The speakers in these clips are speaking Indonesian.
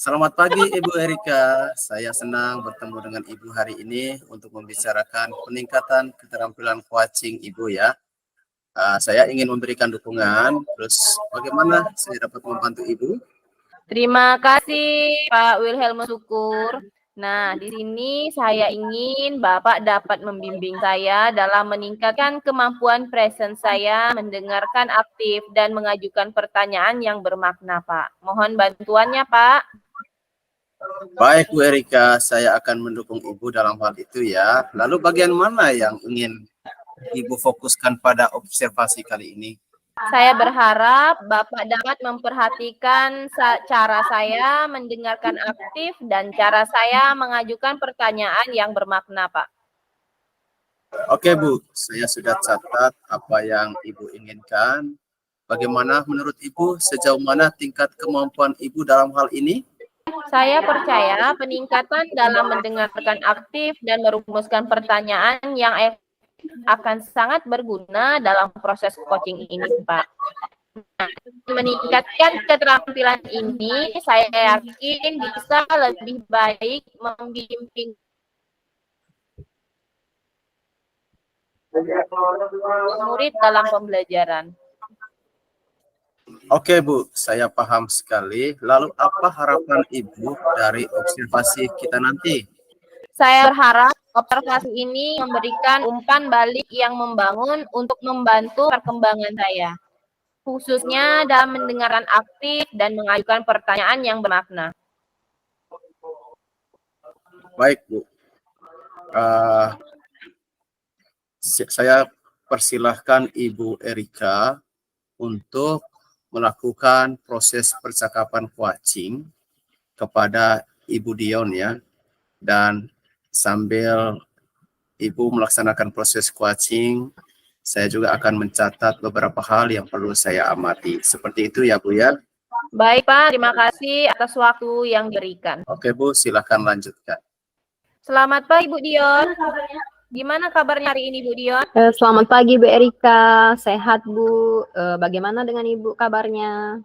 Selamat pagi Ibu Erika, saya senang bertemu dengan Ibu hari ini untuk membicarakan peningkatan keterampilan coaching Ibu ya. Saya ingin memberikan dukungan, terus bagaimana saya dapat membantu Ibu? Terima kasih Pak Wilhelm Syukur. Nah, di sini saya ingin Bapak dapat membimbing saya dalam meningkatkan kemampuan presence saya, mendengarkan aktif, dan mengajukan pertanyaan yang bermakna, Pak. Mohon bantuannya, Pak. Baik Bu Erika, saya akan mendukung Ibu dalam hal itu ya. Lalu bagian mana yang ingin Ibu fokuskan pada observasi kali ini? Saya berharap Bapak dapat memperhatikan cara saya mendengarkan aktif dan cara saya mengajukan pertanyaan yang bermakna, Pak. Oke Bu, saya sudah catat apa yang Ibu inginkan. Bagaimana menurut Ibu, sejauh mana tingkat kemampuan Ibu dalam hal ini? Saya percaya peningkatan dalam mendengarkan aktif dan merumuskan pertanyaan yang akan sangat berguna dalam proses coaching ini, Pak. Nah, meningkatkan keterampilan ini, saya yakin bisa lebih baik membimbing murid dalam pembelajaran. Oke Bu, saya paham sekali. Lalu apa harapan Ibu dari observasi kita nanti? Saya berharap observasi ini memberikan umpan balik yang membangun untuk membantu perkembangan saya, khususnya dalam mendengarkan aktif dan mengajukan pertanyaan yang bermakna. Baik Bu, saya persilahkan Ibu Erika untuk melakukan proses percakapan coaching kepada Ibu Dion ya, dan sambil Ibu melaksanakan proses coaching, saya juga akan mencatat beberapa hal yang perlu saya amati. Seperti itu ya Bu ya. Baik Pak, terima kasih atas waktu yang diberikan. Oke Bu, silakan lanjutkan. Selamat pagi Bu Dion. Gimana kabarnya hari ini Bu Dion? Selamat pagi Bu Erika, sehat Bu. Bagaimana dengan Ibu kabarnya?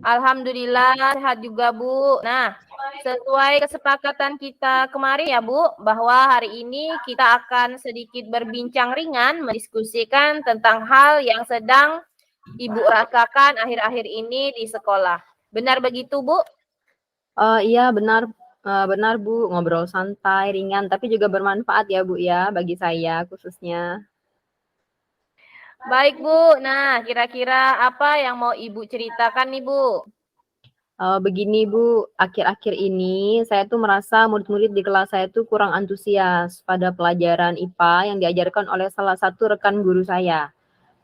Alhamdulillah sehat juga Bu. Nah, sesuai kesepakatan kita kemarin ya Bu, bahwa hari ini kita akan sedikit berbincang ringan, mendiskusikan tentang hal yang sedang Ibu rasakan akhir-akhir ini di sekolah. Benar begitu Bu? Iya benar. Benar Bu, ngobrol santai, ringan, tapi juga bermanfaat ya Bu ya, bagi saya khususnya. Baik Bu, nah kira-kira apa yang mau Ibu ceritakan nih Bu? Begini Bu, akhir-akhir ini saya tuh merasa murid-murid di kelas saya tuh kurang antusias pada pelajaran IPA yang diajarkan oleh salah satu rekan guru saya.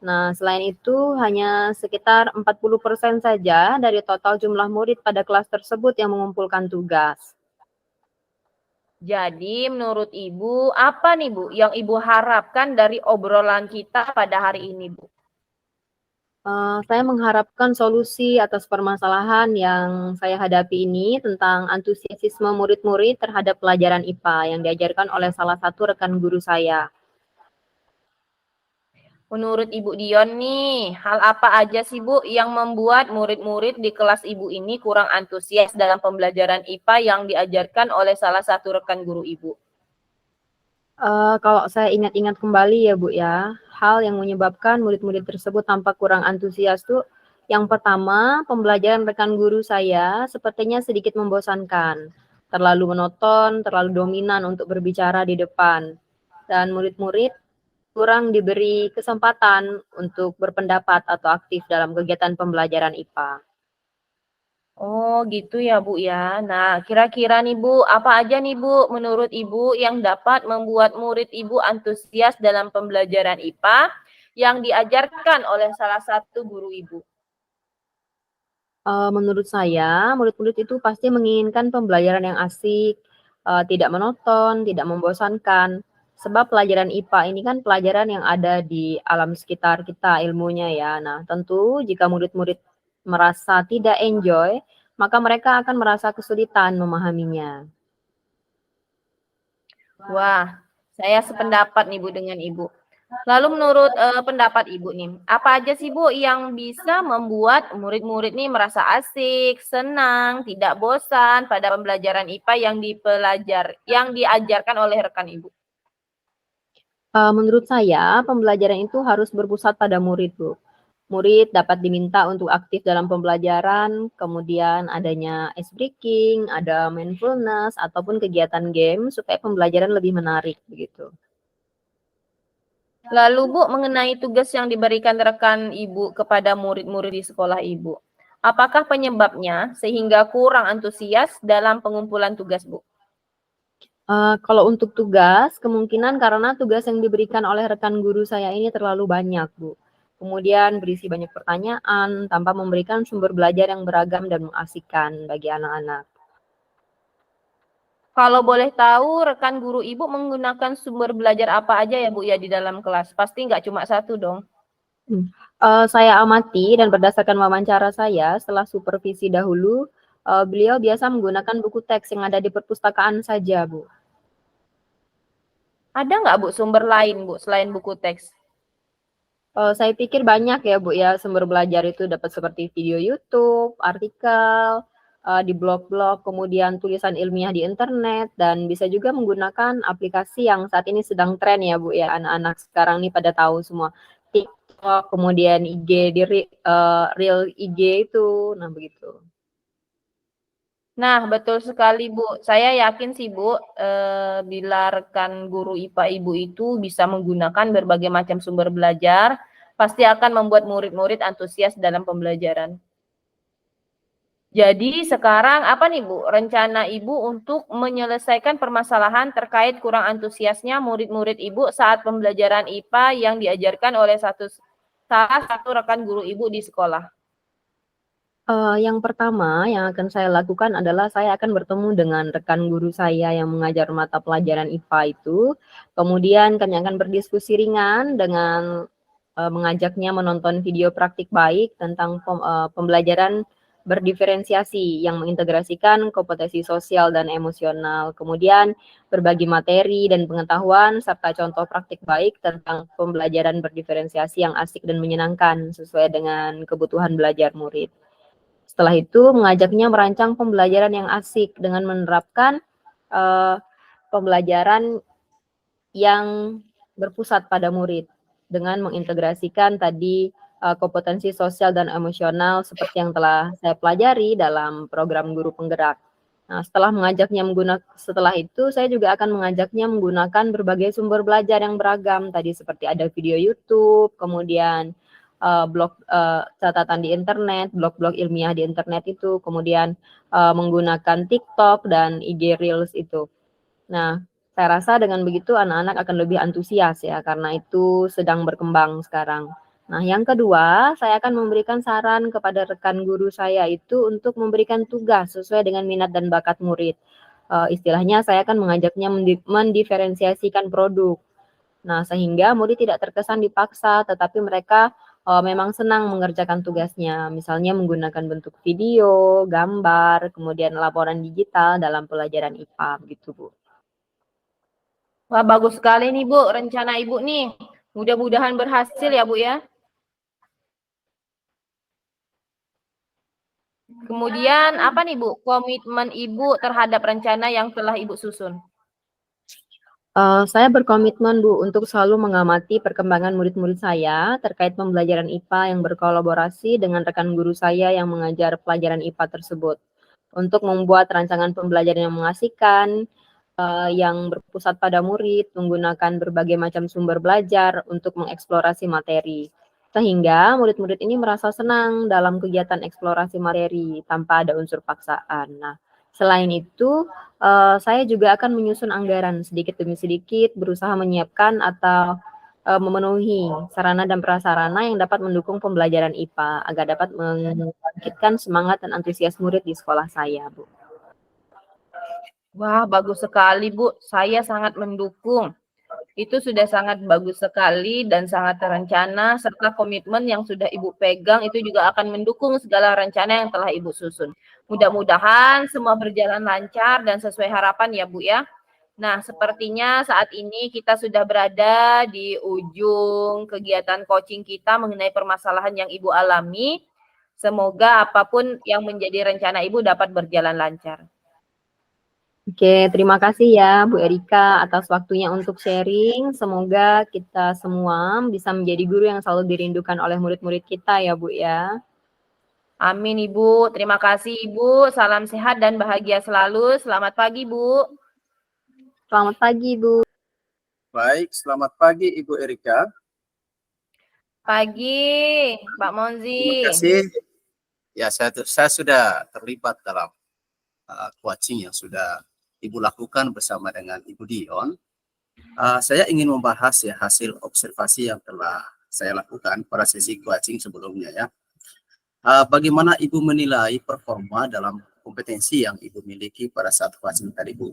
Nah, selain itu hanya sekitar 40% saja dari total jumlah murid pada kelas tersebut yang mengumpulkan tugas. Jadi menurut Ibu, apa nih Bu yang Ibu harapkan dari obrolan kita pada hari ini Bu? Saya mengharapkan solusi atas permasalahan yang saya hadapi ini tentang antusiasme murid-murid terhadap pelajaran IPA yang diajarkan oleh salah satu rekan guru saya. Menurut Ibu Dion nih, hal apa aja sih Bu yang membuat murid-murid di kelas Ibu ini kurang antusias dalam pembelajaran IPA yang diajarkan oleh salah satu rekan guru Ibu? Kalau saya ingat-ingat kembali ya Bu ya, hal yang menyebabkan murid-murid tersebut tampak kurang antusias tuh, yang pertama, pembelajaran rekan guru saya sepertinya sedikit membosankan, terlalu monoton, terlalu dominan untuk berbicara di depan, dan murid-murid kurang diberi kesempatan untuk berpendapat atau aktif dalam kegiatan pembelajaran IPA. Oh gitu ya Bu ya. Nah kira-kira nih Bu, apa aja nih Bu menurut Ibu yang dapat membuat murid Ibu antusias dalam pembelajaran IPA yang diajarkan oleh salah satu guru Ibu? Menurut saya, murid-murid itu pasti menginginkan pembelajaran yang asik, tidak monoton, tidak membosankan. Sebab pelajaran IPA ini kan pelajaran yang ada di alam sekitar kita ilmunya ya. Nah, tentu jika murid-murid merasa tidak enjoy, maka mereka akan merasa kesulitan memahaminya. Wah, saya sependapat nih Bu dengan Ibu. Lalu menurut pendapat Ibu nih, apa aja sih Bu yang bisa membuat murid-murid nih merasa asik, senang, tidak bosan pada pembelajaran IPA yang diajarkan oleh rekan Ibu? Menurut saya, pembelajaran itu harus berpusat pada murid, Bu. Murid dapat diminta untuk aktif dalam pembelajaran, kemudian adanya ice breaking, ada mindfulness, ataupun kegiatan game supaya pembelajaran lebih menarik, begitu. Lalu Bu, mengenai tugas yang diberikan rekan Ibu kepada murid-murid di sekolah Ibu, apakah penyebabnya sehingga kurang antusias dalam pengumpulan tugas Bu? Kalau untuk tugas, kemungkinan karena tugas yang diberikan oleh rekan guru saya ini terlalu banyak, Bu. Kemudian berisi banyak pertanyaan tanpa memberikan sumber belajar yang beragam dan mengasihkan bagi anak-anak. Kalau boleh tahu, rekan guru Ibu menggunakan sumber belajar apa aja ya Bu ya di dalam kelas? Pasti nggak cuma satu dong. Saya amati dan berdasarkan wawancara saya setelah supervisi dahulu, beliau biasa menggunakan buku teks yang ada di perpustakaan saja, Bu. Ada nggak Bu sumber lain Bu selain buku teks? Saya pikir banyak ya, Bu, ya, sumber belajar itu dapat seperti video YouTube, artikel, di blog-blog, kemudian tulisan ilmiah di internet, dan bisa juga menggunakan aplikasi yang saat ini sedang tren ya, Bu, ya, anak-anak sekarang nih pada tahu semua, TikTok, kemudian IG, Reel IG itu, nah begitu. Nah, betul sekali Bu. Saya yakin sih Bu, bila rekan guru IPA Ibu itu bisa menggunakan berbagai macam sumber belajar, pasti akan membuat murid-murid antusias dalam pembelajaran. Jadi sekarang apa nih Bu, rencana Ibu untuk menyelesaikan permasalahan terkait kurang antusiasnya murid-murid Ibu saat pembelajaran IPA yang diajarkan oleh salah satu rekan guru Ibu di sekolah? Yang pertama yang akan saya lakukan adalah saya akan bertemu dengan rekan guru saya yang mengajar mata pelajaran IPA itu, kemudian kami akan berdiskusi ringan dengan, mengajaknya menonton video praktik baik tentang pembelajaran berdiferensiasi yang mengintegrasikan kompetensi sosial dan emosional, kemudian berbagi materi dan pengetahuan serta contoh praktik baik tentang pembelajaran berdiferensiasi yang asik dan menyenangkan sesuai dengan kebutuhan belajar murid. Setelah itu mengajaknya merancang pembelajaran yang asik dengan menerapkan pembelajaran yang berpusat pada murid dengan mengintegrasikan tadi kompetensi sosial dan emosional seperti yang telah saya pelajari dalam program guru penggerak. Nah, setelah itu saya juga akan mengajaknya menggunakan berbagai sumber belajar yang beragam tadi seperti ada video YouTube, kemudian blog catatan di internet, blog-blog ilmiah di internet itu, kemudian menggunakan TikTok dan IG Reels itu. Nah, saya rasa dengan begitu anak-anak akan lebih antusias ya, karena itu sedang berkembang sekarang. Nah, yang kedua, saya akan memberikan saran kepada rekan guru saya itu untuk memberikan tugas sesuai dengan minat dan bakat murid. Istilahnya saya akan mengajaknya mendiferensiasikan produk. Nah, sehingga murid tidak terkesan dipaksa, tetapi mereka memang senang mengerjakan tugasnya, misalnya menggunakan bentuk video, gambar, kemudian laporan digital dalam pelajaran IPA, begitu Bu. Wah, bagus sekali nih Bu, rencana Ibu nih. Mudah-mudahan berhasil ya Bu ya. Kemudian apa nih Bu, komitmen Ibu terhadap rencana yang telah Ibu susun? Saya berkomitmen Bu untuk selalu mengamati perkembangan murid-murid saya terkait pembelajaran IPA yang berkolaborasi dengan rekan guru saya yang mengajar pelajaran IPA tersebut. Untuk membuat rancangan pembelajaran yang mengasihkan, yang berpusat pada murid, menggunakan berbagai macam sumber belajar untuk mengeksplorasi materi. Sehingga murid-murid ini merasa senang dalam kegiatan eksplorasi materi tanpa ada unsur paksaan. Nah, selain itu, saya juga akan menyusun anggaran sedikit demi sedikit, berusaha menyiapkan atau memenuhi sarana dan prasarana yang dapat mendukung pembelajaran IPA agar dapat membangkitkan semangat dan antusias murid di sekolah saya, Bu. Wah, bagus sekali Bu. Saya sangat mendukung. Itu sudah sangat bagus sekali dan sangat terencana, serta komitmen yang sudah Ibu pegang itu juga akan mendukung segala rencana yang telah Ibu susun. Mudah-mudahan semua berjalan lancar dan sesuai harapan ya Bu ya. Nah, sepertinya saat ini kita sudah berada di ujung kegiatan coaching kita mengenai permasalahan yang Ibu alami. Semoga apapun yang menjadi rencana Ibu dapat berjalan lancar. Oke, terima kasih ya Bu Erika atas waktunya untuk sharing. Semoga kita semua bisa menjadi guru yang selalu dirindukan oleh murid-murid kita ya Bu ya. Amin Ibu. Terima kasih Ibu. Salam sehat dan bahagia selalu. Selamat pagi Bu. Selamat pagi Bu. Baik, selamat pagi Ibu Erika. Pagi Pak Monzi. Terima kasih. Ya, saya sudah terlibat dalam coaching yang sudah Ibu lakukan bersama dengan Ibu Dion. Saya ingin membahas ya hasil observasi yang telah saya lakukan pada sesi coaching sebelumnya ya. Bagaimana Ibu menilai performa dalam kompetensi yang Ibu miliki pada saat coaching tadi, Bu?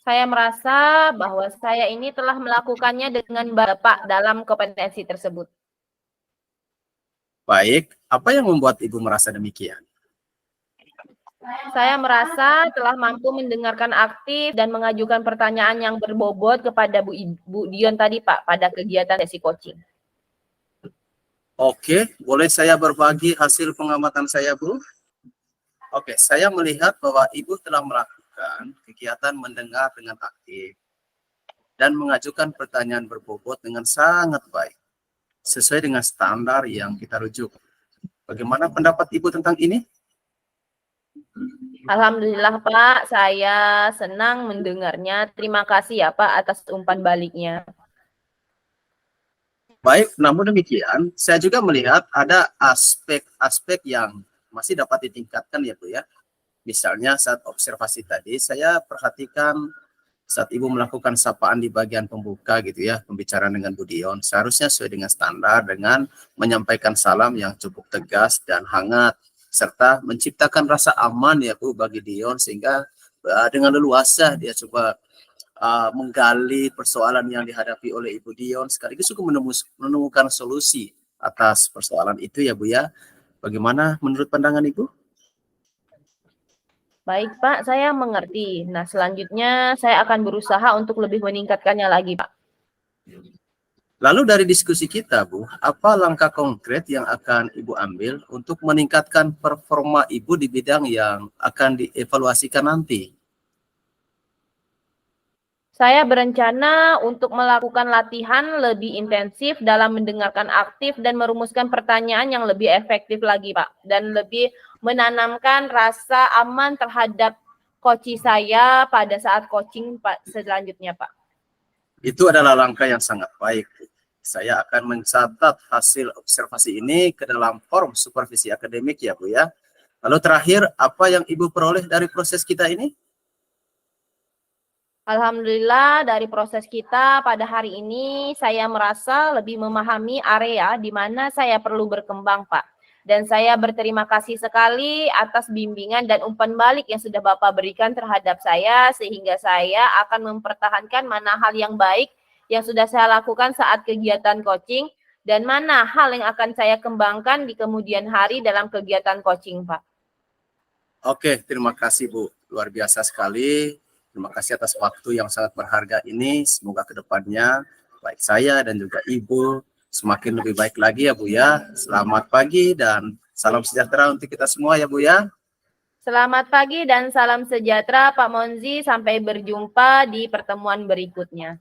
Saya merasa bahwa saya ini telah melakukannya dengan Bapak dalam kompetensi tersebut. Baik, apa yang membuat Ibu merasa demikian? Saya merasa telah mampu mendengarkan aktif dan mengajukan pertanyaan yang berbobot kepada Bu Dion tadi, Pak, pada kegiatan sesi coaching. Oke, boleh saya berbagi hasil pengamatan saya, Bu? Oke, saya melihat bahwa Ibu telah melakukan kegiatan mendengar dengan aktif dan mengajukan pertanyaan berbobot dengan sangat baik, sesuai dengan standar yang kita rujuk. Bagaimana pendapat Ibu tentang ini? Alhamdulillah Pak, saya senang mendengarnya. Terima kasih ya Pak atas umpan baliknya. Baik, namun demikian, saya juga melihat ada aspek-aspek yang masih dapat ditingkatkan ya Bu ya. Misalnya saat observasi tadi, saya perhatikan saat Ibu melakukan sapaan di bagian pembuka gitu ya, pembicaraan dengan Bu Dion, seharusnya sesuai dengan standar dengan menyampaikan salam yang cukup tegas dan hangat, serta menciptakan rasa aman ya Bu bagi Dion, sehingga dengan leluasa dia coba menggali persoalan yang dihadapi oleh Ibu Dion, sekaligus juga menemukan solusi atas persoalan itu ya Bu ya. Bagaimana menurut pandangan Ibu? Baik Pak, saya mengerti. Nah selanjutnya saya akan berusaha untuk lebih meningkatkannya lagi Pak. Lalu dari diskusi kita Bu, apa langkah konkret yang akan Ibu ambil untuk meningkatkan performa Ibu di bidang yang akan dievaluasikan nanti? Saya berencana untuk melakukan latihan lebih intensif dalam mendengarkan aktif dan merumuskan pertanyaan yang lebih efektif lagi, Pak. Dan lebih menanamkan rasa aman terhadap coach saya pada saat coaching Pak selanjutnya, Pak. Itu adalah langkah yang sangat baik. Saya akan mencatat hasil observasi ini ke dalam form supervisi akademik ya Bu ya. Lalu terakhir, apa yang Ibu peroleh dari proses kita ini? Alhamdulillah dari proses kita pada hari ini saya merasa lebih memahami area di mana saya perlu berkembang Pak. Dan saya berterima kasih sekali atas bimbingan dan umpan balik yang sudah Bapak berikan terhadap saya sehingga saya akan mempertahankan mana hal yang baik yang sudah saya lakukan saat kegiatan coaching dan mana hal yang akan saya kembangkan di kemudian hari dalam kegiatan coaching Pak. Oke, terima kasih Bu. Luar biasa sekali. Terima kasih atas waktu yang sangat berharga ini. Semoga kedepannya baik saya dan juga Ibu semakin lebih baik lagi ya Bu ya. Selamat pagi dan salam sejahtera untuk kita semua ya Bu ya. Selamat pagi dan salam sejahtera Pak Monzi. Sampai berjumpa di pertemuan berikutnya.